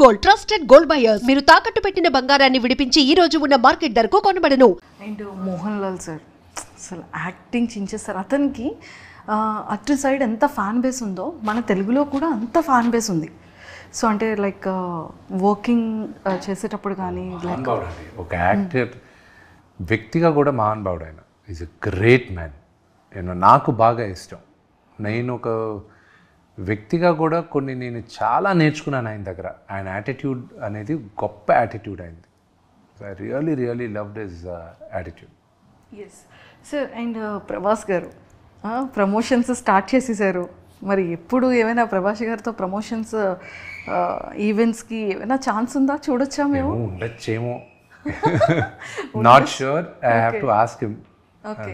Gold trusted gold buyers మీరు తాకట్టు పెట్టిన బంగారాన్ని విడిపించి ఈ రోజు ఉన్న మార్కెట్ ధరకు కొనబడను. అండ్ మోహన్ లాల్ సార్ అసలు యాక్టింగ్ చించేస్తారు. అతనికి అటు సైడ్ ఎంత ఫ్యాన్ బేస్ ఉందో మన తెలుగులో కూడా అంత ఫ్యాన్ బేస్ ఉంది. సో అంటే లైక్ వర్కింగ్ చేసేటప్పుడు కానీ లైక్ ఒక యాక్టర్ వ్యక్తిగా కూడా మహానుభావుడు ఆయన. Is a great man. నాకు బాగా ఇష్టం. నేను ఒక వ్యక్తిగా కూడా నేను చాలా నేర్చుకున్నాను ఆయన దగ్గర. ఆయన యాటిట్యూడ్ అనేది గొప్ప యాటిట్యూడ్ అయింది. I really loved his attitude. Yes sir. And Prabhas గారు ప్రమోషన్స్ స్టార్ట్ చేసేసారు. మరి ఎప్పుడు ఏమైనా ప్రభాస్ గారితో ప్రమోషన్స్ ఈవెంట్స్కి ఏమైనా ఛాన్స్ ఉందా? చూడొచ్చా మేము? ఉండొచ్చేమో, not sure. I have to ask him. Okay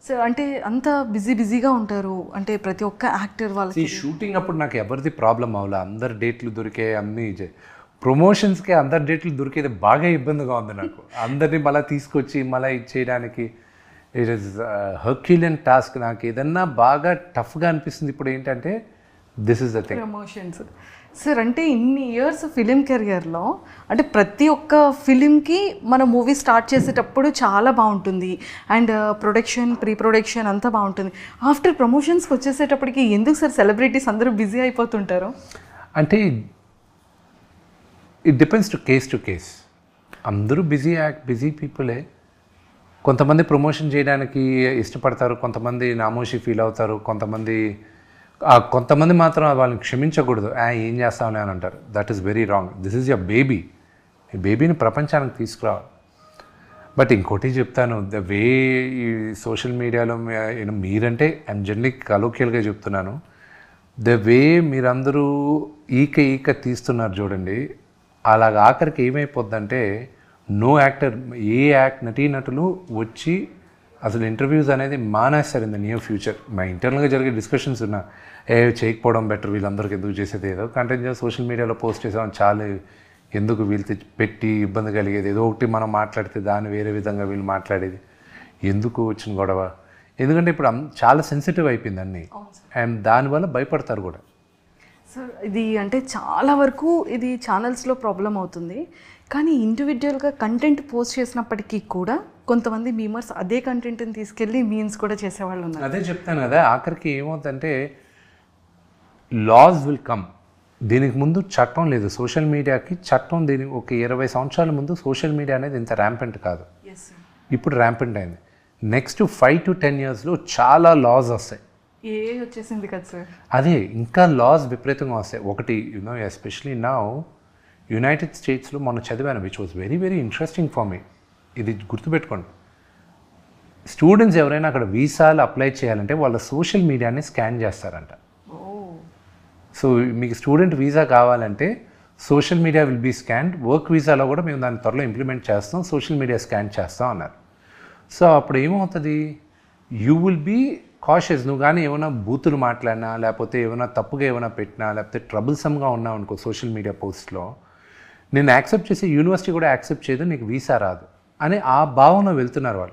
sir. అంటే అంత బిజీగా ఉంటారు అంటే ప్రతి ఒక్క యాక్టర్ వాళ్ళకి. షూటింగ్ అప్పుడు నాకు ఎవరిది ప్రాబ్లం అవ్వలే. అందరు డేట్లు దొరికే, అన్నీ ప్రమోషన్స్కి అందరు డేట్లు దొరికేది బాగా ఇబ్బందిగా ఉంది నాకు. అందరినీ మళ్ళీ తీసుకొచ్చి మళ్ళీ ఇచ్చేయడానికి ఇట్ ఈస్ హర్క్యులియన్ టాస్క్. నాకు ఏదన్నా బాగా టఫ్గా అనిపిస్తుంది ఇప్పుడు ఏంటంటే this is the thing, promotions. Sir అంటే ఇన్ని ఇయర్స్ ఫిలిం కెరియర్లో అంటే ప్రతి ఒక్క ఫిలింకి మన మూవీ స్టార్ట్ చేసేటప్పుడు చాలా బాగుంటుంది. అండ్ ప్రొడక్షన్, ప్రీ ప్రొడక్షన్ అంతా బాగుంటుంది. ఆఫ్టర్ ప్రమోషన్స్కి వచ్చేసేటప్పటికి ఎందుకు సార్ సెలబ్రిటీస్ అందరూ బిజీ అయిపోతుంటారు? అంటే ఇట్ డిపెండ్స్ టు కేస్. అందరూ బిజీ పీపులే. కొంతమంది ప్రమోషన్ చేయడానికి ఇష్టపడతారు, కొంతమంది నామోషి ఫీల్ అవుతారు, కొంతమంది మాత్రం వాళ్ళని క్షమించకూడదు. ఏం చేస్తామని అని అంటారు. That is very wrong. This is your baby. ఈ బేబీని ప్రపంచానికి తీసుకురావాలి. బట్ ఇంకోటి చెప్తాను, ద వే ఈ సోషల్ మీడియాలో మీరంటే ఐఎమ్ జనరలీ కలోకియల్గా చెప్తున్నాను, ద వే మీరందరూ ఈక తీస్తున్నారు చూడండి, అలాగ ఆఖరికి ఏమైపోద్దంటే నో యాక్టర్, నటీనటులు వచ్చి అసలు ఇంటర్వ్యూస్ అనేది మానేస్తారు ఇన్ ద నియర్ ఫ్యూచర్. మా ఇంటర్నల్గా జరిగే డిస్కషన్స్ ఉన్నా, చేయకపోవడం బెటర్, వీళ్ళందరికీ ఎందుకు చేసేది, ఏదో కంటెంట్ సోషల్ మీడియాలో పోస్ట్ చేసాం చాలా, ఎందుకు వీళ్ళు పెట్టి ఇబ్బంది కలిగేది, ఏదో ఒకటి మనం మాట్లాడితే దాన్ని వేరే విధంగా వీళ్ళు మాట్లాడేది, ఎందుకు వచ్చిన గొడవ. ఎందుకంటే ఇప్పుడు చాలా సెన్సిటివ్ అయిపోయింది అన్నీ, అండ్ దానివల్ల భయపడతారు కూడా. సార్ ఇది అంటే చాలా వరకు ఇది ఛానల్స్లో ప్రాబ్లం అవుతుంది. కానీ ఇండివిజువల్గా కంటెంట్ పోస్ట్ చేసినప్పటికీ కూడా కొంతమంది మీమర్స్ అదే కంటెంట్ని తీసుకెళ్ళి మీమ్స్ కూడా చేసేవాళ్ళు ఉన్నారు. అదే చెప్తాను కదా, ఆఖరికి ఏమవుతుందంటే లాస్ విల్ కమ్. దీనికి ముందు చట్టం లేదు సోషల్ మీడియాకి. చట్టం దీనికి ఒక 20 సంవత్సరాల ముందు సోషల్ మీడియా అనేది ఇంత ర్యాంపెంట్ కాదు. ఇప్పుడు ర్యాంపెంట్ అయింది. నెక్స్ట్ 5 to 10 yearsలో చాలా లాస్ వస్తాయి. వచ్చేసింది కదా సార్. అదే ఇంకా లాస్ విపరీతంగా వస్తాయి. ఒకటి ఎస్పెషలీ నౌ యునైటెడ్ స్టేట్స్లో మొన్న చదివాను, which was very interesting for me. ఇది గుర్తుపెట్టుకోండి, స్టూడెంట్స్ ఎవరైనా అక్కడ వీసాలు అప్లై చేయాలంటే వాళ్ళ సోషల్ మీడియాని స్కాన్ చేస్తారంట. సో మీకు స్టూడెంట్ వీసా కావాలంటే social media will be scanned. Work వీసాలో కూడా మేము దాన్ని త్వరలో ఇంప్లిమెంట్ చేస్తాం, సోషల్ మీడియా స్కాన్ చేస్తాం అన్నారు. సో అప్పుడు ఏమవుతుంది, యూ విల్ బీ కాషియస్. నువ్వు కానీ ఏమైనా బూతులు మాట్లాడినా, లేకపోతే ఏమైనా తప్పుగా ఏమైనా పెట్టినా, లేకపోతే ట్రబుల్సమ్గా ఉన్నావు అనుకో సోషల్ మీడియా పోస్ట్లో, నేను యాక్సెప్ట్ చేసి యూనివర్సిటీ కూడా యాక్సెప్ట్ చేయదు, నీకు వీసా రాదు అని ఆ భావన వెళ్తున్నారు వాళ్ళు.